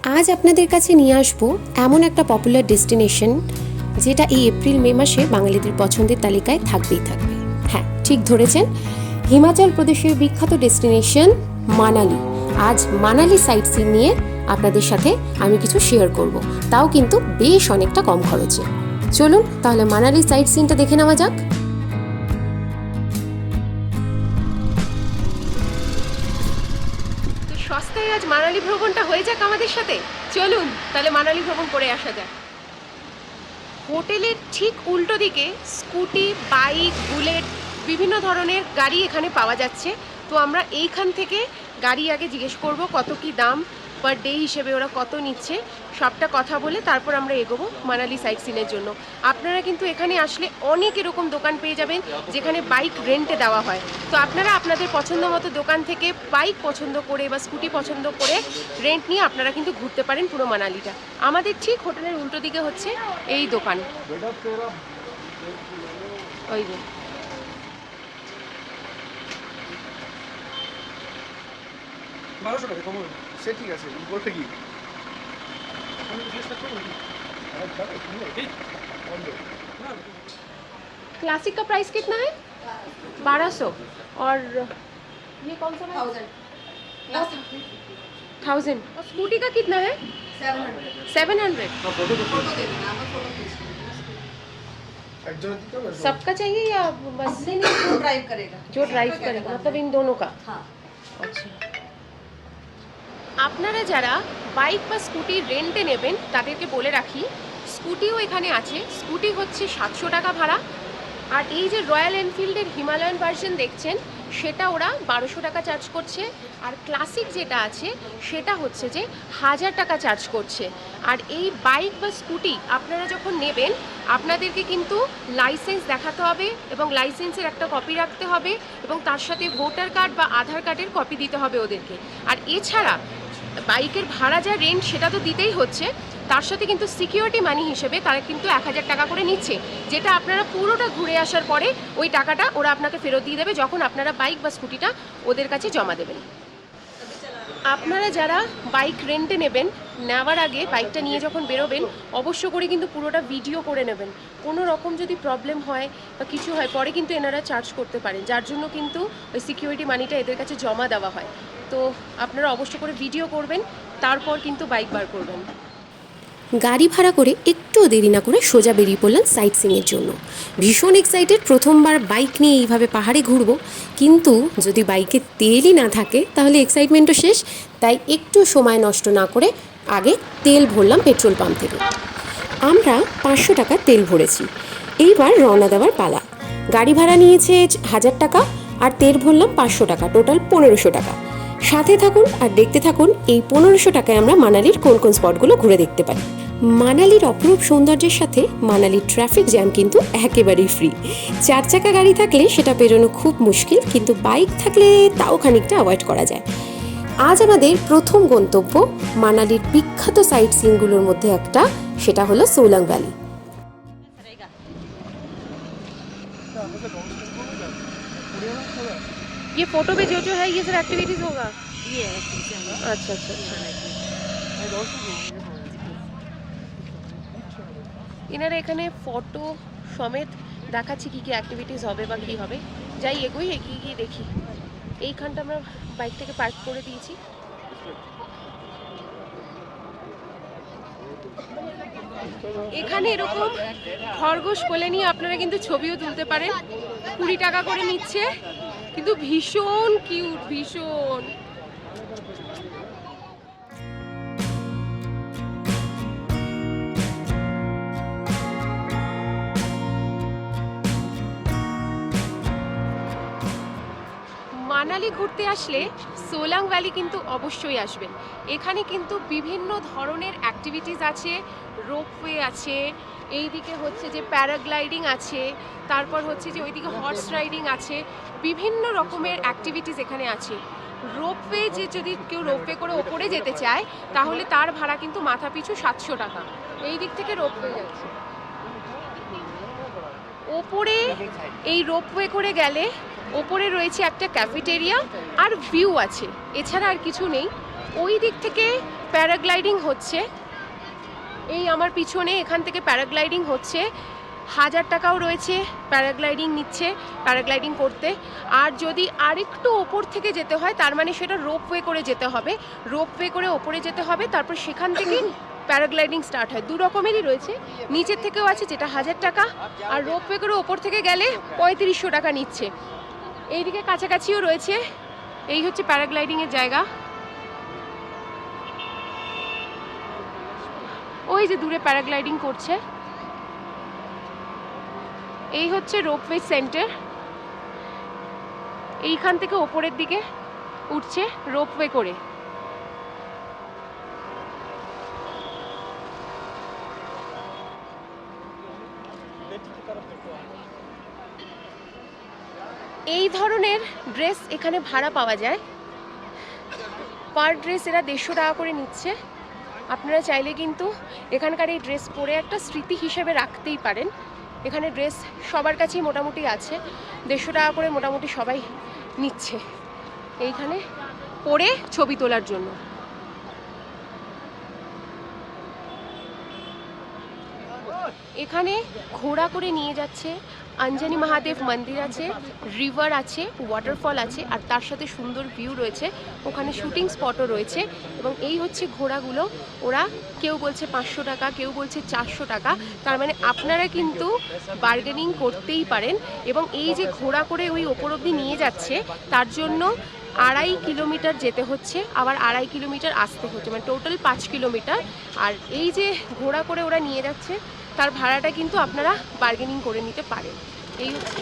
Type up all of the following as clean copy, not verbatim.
আজ আপনাদের কাছে নিয়ে আসবো এমন একটা পপুলার ডেস্টিনেশন যেটা এই এপ্রিল মে মাসে বাঙালিদের পছন্দের তালিকায় থাকবেই থাকবে। হ্যাঁ, ঠিক ধরেছেন, হিমাচল প্রদেশের বিখ্যাত ডেস্টিনেশন মানালি। আজ মানালি সাইট সিন নিয়ে আপনাদের সাথে আমি কিছু শেয়ার করব, তাও কিন্তু বেশ অনেকটা কম খরচে। চলুন তাহলে মানালি সাইট সিনটা দেখে নেওয়া যাক। সস্তায় আজ মানালি ভ্রমণটা হয়ে যাক আমাদের সাথে। চলুন তাহলে মানালি ভ্রমণ করে আসা যাক। হোটেলের ঠিক উল্টো দিকে স্কুটি, বাইক, বুলেট বিভিন্ন ধরনের গাড়ি এখানে পাওয়া যাচ্ছে। তো আমরা এইখান থেকে গাড়ি আগে জিজ্ঞেস করব কত কি দাম, পার ডে হিসেবে ওরা কত নিচ্ছে, সবটা কথা বলে তারপর আমরা এগোবো মানালি সাইট সিনের জন্য। আপনারা কিন্তু এখানে আসলে অনেক এরকম দোকান পেয়ে যাবেন যেখানে বাইক রেন্টে দেওয়া হয়। তো আপনারা আপনাদের পছন্দ মতো দোকান থেকে বাইক পছন্দ করে বা স্কুটি পছন্দ করে রেন্ট নিয়ে আপনারা কিন্তু ঘুরতে পারেন পুরো মানালিটা। আমাদের ঠিক হোটেলের উল্টো দিকে হচ্ছে এই দোকান। ওই যে ठीक है बोलते की क्लासिक का प्राइस कितना है? 1200। और ये कौन सा है? 1000। और स्कूटी का कितना है? 700। सबका चाहिए या बस जो ड्राइव करेगा मतलब इन दोनों का? हाँ। আচ্ছা, আপনারা যারা বাইক বা স্কুটি রেন্টে নেবেন তাদেরকে বলে রাখি, স্কুটিও এখানে আছে। স্কুটি হচ্ছে 700 টাকা ভাড়া, আর এই যে রয়্যাল এনফিল্ডের হিমালয়ান ভার্সন দেখছেন সেটা ওরা 1200 টাকা চার্জ করছে। আর ক্লাসিক যেটা আছে সেটা হচ্ছে যে 1000 টাকা চার্জ করছে। আর এই বাইক বা স্কুটি আপনারা যখন নেবেন আপনাদেরকে কিন্তু লাইসেন্স দেখাতে হবে এবং লাইসেন্সের একটা কপি রাখতে হবে এবং তার সাথে ভোটার কার্ড বা আধার কার্ডের কপি দিতে হবে ওদেরকে। আর এছাড়া বাইকের ভাড়া যা রেন্ট সেটা তো দিতেই হচ্ছে, তার সাথে কিন্তু সিকিউরিটি মানি হিসেবে তারা কিন্তু 1000 টাকা করে নিচ্ছে, যেটা আপনারা পুরোটা ঘুরে আসার পরে ওই টাকাটা ওরা আপনাকে ফেরত দিয়ে দেবে যখন আপনারা বাইক বা স্কুটিটা ওদের কাছে জমা দেবেন। আপনারা যারা বাইক রেন্টে নেবেন, নেওয়ার আগে বাইকটা নিয়ে যখন বেরোবেন অবশ্য করে কিন্তু পুরোটা ভিডিও করে নেবেন। কোনো রকম যদি প্রবলেম হয় বা কিছু হয় পরে কিন্তু এনারা চার্জ করতে পারেন, যার জন্য কিন্তু ওই সিকিউরিটি মানিটা এদের কাছে জমা দেওয়া হয়। তো আপনারা অবশ্য করে ভিডিও করবেন, তারপর কিন্তু বাইক বার করবেন। গাড়ি ভাড়া করে একটু দেরি না করে সোজা বেরিয়ে পড়লাম সাইট সিইংয়ের জন্য। ভীষণ এক্সাইটেড, প্রথমবার বাইক নিয়ে এইভাবে পাহাড়ে ঘুরবো, কিন্তু যদি বাইকে তেলই না থাকে তাহলে এক্সাইটমেন্টও শেষ। তাই একটু সময় নষ্ট না করে আগে তেল ভরলাম পেট্রোল পাম্প থেকে। আমরা 500 টাকার তেল ভরেছি। এইবার রওনা দেওয়ার পালা। গাড়ি ভাড়া নিয়েছে 1000 টাকা আর তেল ভরলাম 500 টাকা, টোটাল 1500 টাকা। সাথে থাকুন আর দেখতে থাকুন এই 1500 টাকায় আমরা মানালির কোন কোন স্পটগুলো ঘুরে দেখতে পারি। মানালির অপরূপ সৌন্দর্যের সাথে মানালির ট্রাফিক জ্যাম কিন্তু একেবারেই ফ্রি। 4 চাকা গাড়ি থাকলে সেটা পেরোনো খুব মুশকিল, কিন্তু বাইক থাকলে তাও খানিকটা অ্যাভয়েড করা যায়। আজ আমাদের প্রথম গন্তব্য মানালির বিখ্যাত সাইট সিনগুলোর মধ্যে একটা, সেটা হলো সোলাং ভ্যালি। ये फोटो पे जो है ये सर एक्टिविटीज होगा। ये अच्छा अच्छा अच्छा। এনারা এখানে ফটো সমেত দেখাচ্ছি কি কি অ্যাক্টিভিটিস হবে বা কী হবে। যাই এগোই, এগিয়ে গিয়ে দেখি। এইখানটা আমরা বাইকটাকে পার্ক করে দিয়েছি। এখানে এরকম খরগোশ কোলে নিয়ে আপনারা কিন্তু ছবিও তুলতে পারেন। 20 টাকা করে নিচ্ছে, কিন্তু ভীষণ কিউট, ভীষণ। মানালি ঘুরতে আসলে সোলাং ভ্যালি কিন্তু অবশ্যই আসবেন। এখানে কিন্তু বিভিন্ন ধরনের অ্যাক্টিভিটিস আছে, রোপওয়ে আছে, এইদিকে হচ্ছে যে প্যারাগ্লাইডিং আছে, তারপর হচ্ছে যে ওইদিকে হর্স রাইডিং আছে, বিভিন্ন রকমের অ্যাক্টিভিটিস এখানে আছে। রোপওয়ে যে যদি কেউ রোপওয়ে করে ওপরে যেতে চায় তাহলে তার ভাড়া কিন্তু মাথা পিছু 700 টাকা। এই দিক থেকে রোপওয়ে যাচ্ছে ওপরে। এই রোপওয়ে করে গেলে ওপরে রয়েছে একটা ক্যাফেটেরিয়া আর ভিউ আছে, এছাড়া আর কিছু নেই। ওই দিক থেকে প্যারাগ্লাইডিং হচ্ছে, এই আমার পিছনে এখান থেকে প্যারাগ্লাইডিং হচ্ছে। 1000 টাকাও রয়েছে, প্যারাগ্লাইডিং নিচ্ছে প্যারাগ্লাইডিং করতে। আর যদি আরেকটু ওপর থেকে যেতে হয় তার মানে সেটা রোপওয়ে করে যেতে হবে, রোপওয়ে করে ওপরে যেতে হবে, তারপর সেখান থেকে প্যারাগ্লাইডিং স্টার্ট হয়। দু রকমেরই রয়েছে, নিচের থেকেও আছে যেটা 1000 টাকা, আর রোপওয়ে করে ওপর থেকে গেলে 3500 টাকা নিচ্ছে। এইদিকে কাছাকাছিও রয়েছে। এই হচ্ছে প্যারাগ্লাইডিংয়ের জায়গা। ওই যে দূরে প্যারাগ্লাইডিং করছে। এই হচ্ছে রোপওয়ে সেন্টার, এইখান থেকে ওপরের দিকে উঠছে রোপওয়ে করে। এই ধরনের ড্রেস এখানে ভাড়া পাওয়া যায়, পার ড্রেস এরা 150 টাকা করে নিচ্ছে। আপনারা চাইলে কিন্তু এখানকার এই ড্রেস পরে একটা স্মৃতি হিসেবে রাখতেই পারেন। এখানে ড্রেস সবার কাছেই মোটামুটি আছে, 150 টাকা করে মোটামুটি সবাই নিচ্ছে এইখানে পরে ছবি তোলার জন্য। এখানে ঘোড়া করে নিয়ে যাচ্ছে, অঞ্জনি মহাদেব মন্দির আছে, রিভার আছে, ওয়াটারফল আছে, আর তার সাথে সুন্দর ভিউ রয়েছে। ওখানে শুটিং স্পটও রয়েছে। এবং এই হচ্ছে ঘোড়াগুলো, ওরা কেউ বলছে 500 টাকা, কেউ বলছে 400 টাকা। তার মানে আপনারা কিন্তু বার্গেনিং করতেই পারেন। এবং এই যে ঘোড়া করে ওই ওপর অবধি নিয়ে যাচ্ছে তার জন্য 2.5 কিলোমিটার যেতে হচ্ছে, আবার 2.5 কিলোমিটার আসতে হচ্ছে, মানে টোটাল 5 কিলোমিটার। আর এই যে ঘোড়া করে ওরা নিয়ে যাচ্ছে তার ভাড়াটা কিন্তু আপনারা বার্গেনিং করে নিতে পারেন। এই হচ্ছে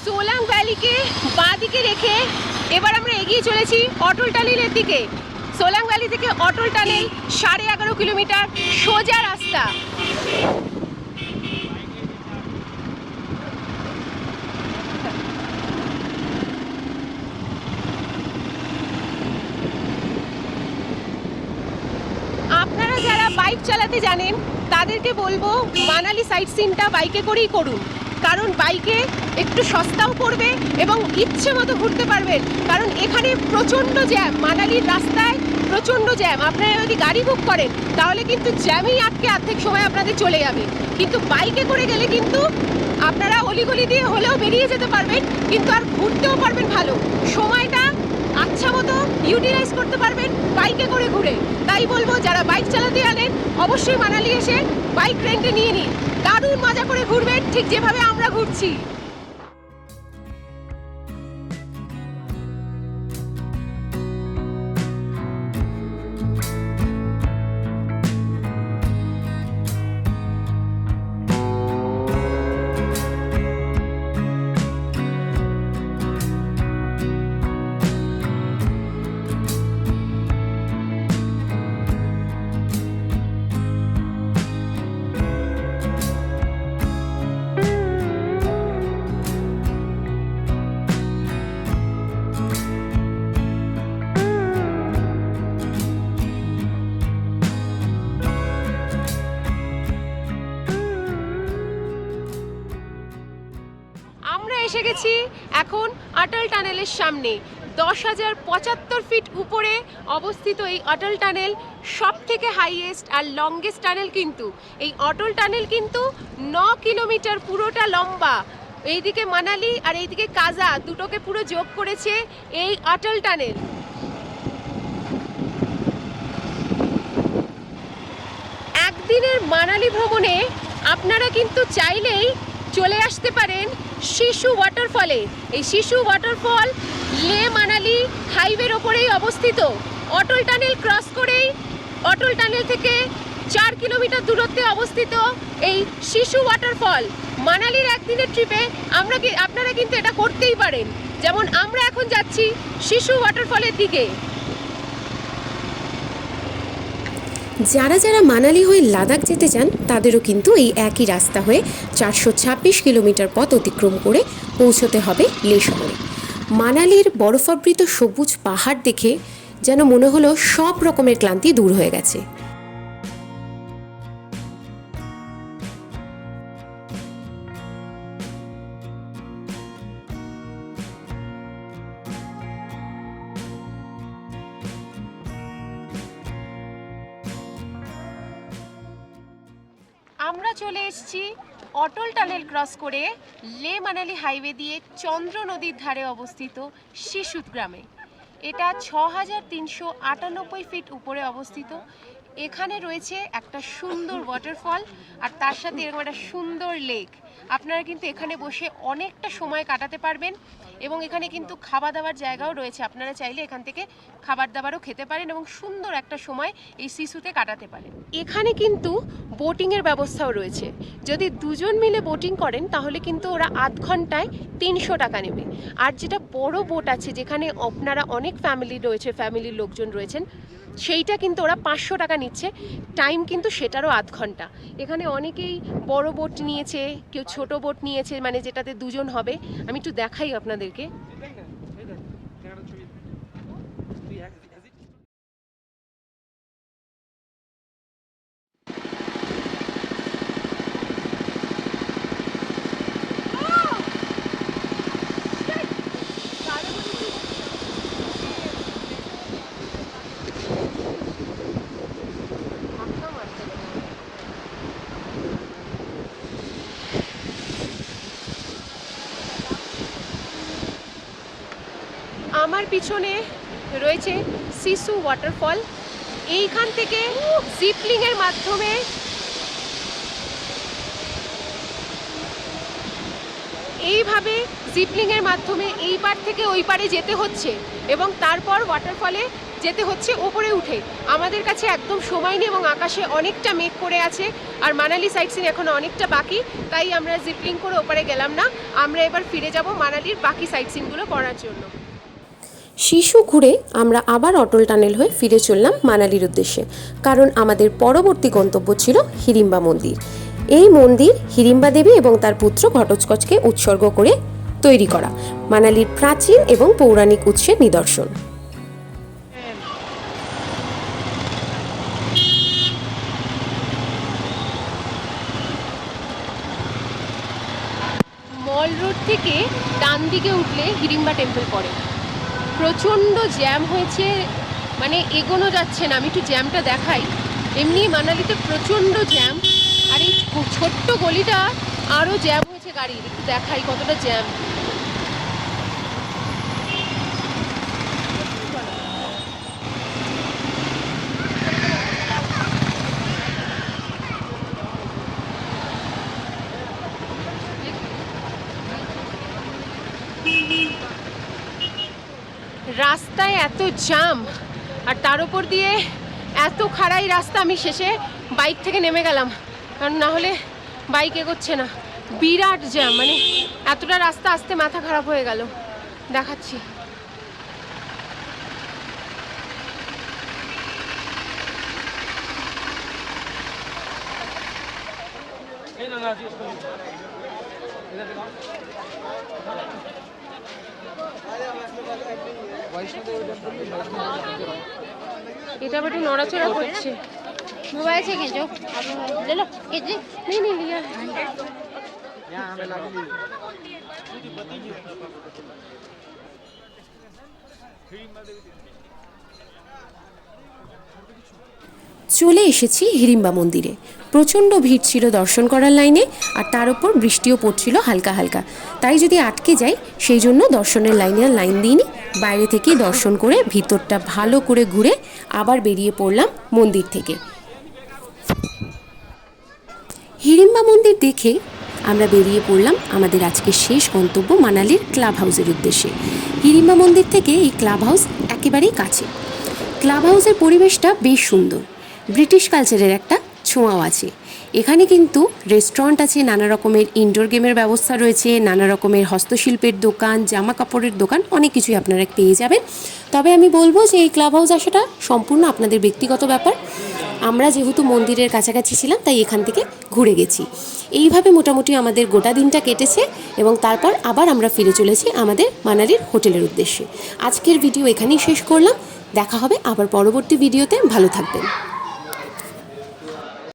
সোলাং ভ্যালিকে বাঁ দিকে রেখে এবার আমরা এগিয়ে চলেছি অটল টানেলের দিকে। সোলাং ভ্যালি থেকে অটল টানেল 11.5 কিলোমিটার সোজা রাস্তা। আপনারা যারা বাইক চালাতে জানেন তাদেরকে বলবো মানালি সাইট সিনটা বাইকে করেই করুন, কারণ বাইকে একটু সস্তাও পড়বে এবং ইচ্ছে মতো ঘুরতে পারবেন। কারণ এখানে প্রচণ্ড জ্যাম, মানালির রাস্তায় প্রচণ্ড জ্যাম। আপনারা যদি গাড়ি বুক করেন তাহলে কিন্তু জ্যামেই আটকে অর্ধেক সময় আপনাদের চলে যাবে। কিন্তু বাইকে করে গেলে কিন্তু আপনারা অলিগলি দিয়ে হলেও বেরিয়ে যেতে পারবেন, কিন্তু আর ঘুরতেও পারবেন ভালো, সময়টা আচ্ছা মতো ইউটিলাইজ করতে পারবেন বাইকে করে ঘুরে। তাই বলবো যারা বাইক চালাতে জানেন অবশ্যই মানালি এসে বাইক রেন্টে নিয়ে নিন, দারুণ মজা করে ঘুরবেন ঠিক যেভাবে আমরা ঘুরছি। এসে গেছি এখন অটল টানেলের সামনে। 10,075 ফিট উপরে অবস্থিত এই অটল টানেল সব থেকে হাইয়েস্ট আর লংগেস্ট টানেল। কিন্তু এই অটল টানেল কিন্তু 9 কিলোমিটার পুরোটা লম্বা। এইদিকে মানালি আর এইদিকে কাজা দুটোকে পুরো যোগ করেছে এই অটল টানেল। একদিনের মানালি ভ্রমণে আপনারা কিন্তু চাইলেই চলে আসতে পারেন শিশু ওয়াটারফলে। এই শিশু ওয়াটারফল লে মানালি হাইওয়ের ওপরেই অবস্থিত। অটল টানেল ক্রস করেই অটল টানেল থেকে 4 কিলোমিটার দূরত্বে অবস্থিত এই শিশু ওয়াটারফল। মানালির একদিনের ট্রিপে আপনারা কিন্তু এটা করতেই পারেন। যেমন আমরা এখন যাচ্ছি শিশু ওয়াটারফলের দিকে। যারা যারা মানালি হয়ে লাদাখ যেতে চান তাদেরও কিন্তু এই একই রাস্তা হয়ে 426 কিলোমিটার পথ অতিক্রম করে পৌঁছতে হবে লে শহরে। মানালির বরফাবৃত সবুজ পাহাড় দেখে যেন মনে হলো সব রকমের ক্লান্তি দূর হয়ে গেছে। আমরা চলে এসেছি অটল টানেল ক্রস করে লে মানালি হাইওয়ে দিয়ে চন্দ্র নদীর ধারে অবস্থিত শিশুত গ্রামে। এটা ৬,৩৯৮ ফিট উপরে অবস্থিত। এখানে রয়েছে একটা সুন্দর ওয়াটারফল আর তার সাথে এরকম একটা সুন্দর লেক। আপনারা কিন্তু এখানে বসে অনেকটা সময় কাটাতে পারবেন এবং এখানে কিন্তু খাওয়া দাওয়ার জায়গাও রয়েছে। আপনারা চাইলে এখান থেকে খাবার দাবারও খেতে পারেন এবং সুন্দর একটা সময় এই শিশুতে কাটাতে পারেন। এখানে কিন্তু বোটিংয়ের ব্যবস্থাও রয়েছে। যদি দুজন মিলে বোটিং করেন তাহলে কিন্তু ওরা আধ ঘন্টায় ৩০০ টাকা নেবে। আর যেটা বড় বোট আছে, যেখানে আপনারা অনেক ফ্যামিলির লোকজন রয়েছেন, সেইটা কিন্তু ওরা ৫০০ টাকা নিচ্ছে। টাইম কিন্তু সেটারও আধ ঘন্টা। এখানে অনেকেই বড় বোট নিয়েছে, কেউ ছোট বোট নিয়েছে, মানে যেটাতে দুজন হবে। আমি একটু দেখাই আপনাদেরকে। আমার পিছনে রয়েছে শিশু ওয়াটারফল। এইখান থেকে জিপলিংয়ের মাধ্যমে এইভাবে জিপলিংয়ের মাধ্যমে এই পার থেকে ওই পারে যেতে হচ্ছে এবং তারপর ওয়াটারফলে যেতে হচ্ছে ওপরে উঠে। আমাদের কাছে একদম সময় নেই এবং আকাশে অনেকটা মেঘ করে আছে আর মানালি সাইট সিন এখন অনেকটা বাকি, তাই আমরা জিপলিং করে ওপারে গেলাম না। আমরা এবার ফিরে যাব মানালির বাকি সাইট সিনগুলো করার জন্য। শিশু ঘুরে আমরা আবার অটল টানেল হয়ে ফিরে চললাম মানালির উদ্দেশ্যে, কারণ আমাদের পরবর্তী গন্তব্য ছিল হিড়িম্বা মন্দির। এই মন্দির হিড়িম্বা দেবী এবং তার পুত্র ঘটোৎকচকে উৎসর্গ করে তৈরি করা মানালির প্রাচীন এবং পৌরাণিক উৎসের নিদর্শন। মল রোড থেকে ডান দিকে উঠলে হিড়িম্বা টেম্পল পড়ে। প্রচণ্ড জ্যাম হয়েছে, মানে এগোনো যাচ্ছে না। আমি একটু জ্যামটা দেখাই। এমনি মানালিতে প্রচণ্ড জ্যাম, আর এই ছোট্ট গলিটা আরও জ্যাম হয়েছে গাড়ির। একটু দেখাই কতটা জ্যাম। রাস্তায় এত জ্যাম আর তার উপর দিয়ে এত খাড়াই রাস্তা, আমি শেষে বাইক থেকে নেমে গেলাম, কারণ না হলে বাইক এগোচ্ছে না। বিরাট জ্যাম, মানে এতটা রাস্তা আসতে মাথা খারাপ হয়ে গেল। দেখাচ্ছি। এটা আবার একটু নড়াচড়া করছে। मोबाइल से खींचो, ले लो खींच। नहीं नहीं लिया। চলে এসেছি হিড়িম্বা মন্দিরে। প্রচণ্ড ভিড় ছিল দর্শন করার লাইনে, আর তার উপর বৃষ্টিও পড়ছিল হালকা হালকা। তাই যদি আটকে যাই সেই জন্য দর্শনের লাইনে আর লাইন দিইনি, বাইরে থেকেই দর্শন করে ভিতরটা ভালো করে ঘুরে আবার বেরিয়ে পড়লাম মন্দির থেকে। হিড়িম্বা মন্দির দেখে আমরা বেরিয়ে পড়লাম আমাদের আজকের শেষ গন্তব্য মানালির ক্লাব হাউসের উদ্দেশ্যে। হিড়িম্বা মন্দির থেকে এই ক্লাব হাউস একেবারেই কাছে। ক্লাব হাউসের পরিবেশটা বেশ সুন্দর, ব্রিটিশ কালচারের একটা ছোঁয়াও আছে। এখানে কিন্তু রেস্টুরেন্ট আছে, নানা রকমের ইনডোর গেমের ব্যবস্থা রয়েছে, নানা রকমের হস্তশিল্পের দোকান, জামা কাপড়ের দোকান, অনেক কিছুই আপনারা পেয়ে যাবেন। তবে আমি বলবো যে এই ক্লাব হাউস আসাটা সম্পূর্ণ আপনাদের ব্যক্তিগত ব্যাপার। আমরা যেহেতু মন্দিরের কাছাকাছি ছিলাম তাই এখান থেকে ঘুরে গেছি। এইভাবে মোটামুটি আমাদের গোটা দিনটা কেটেছে এবং তারপর আবার আমরা ফিরে চলেছি আমাদের মানালির হোটেলের উদ্দেশ্যে। আজকের ভিডিও এখানেই শেষ করলাম। দেখা হবে আবার পরবর্তী ভিডিওতে। ভালো থাকবেন।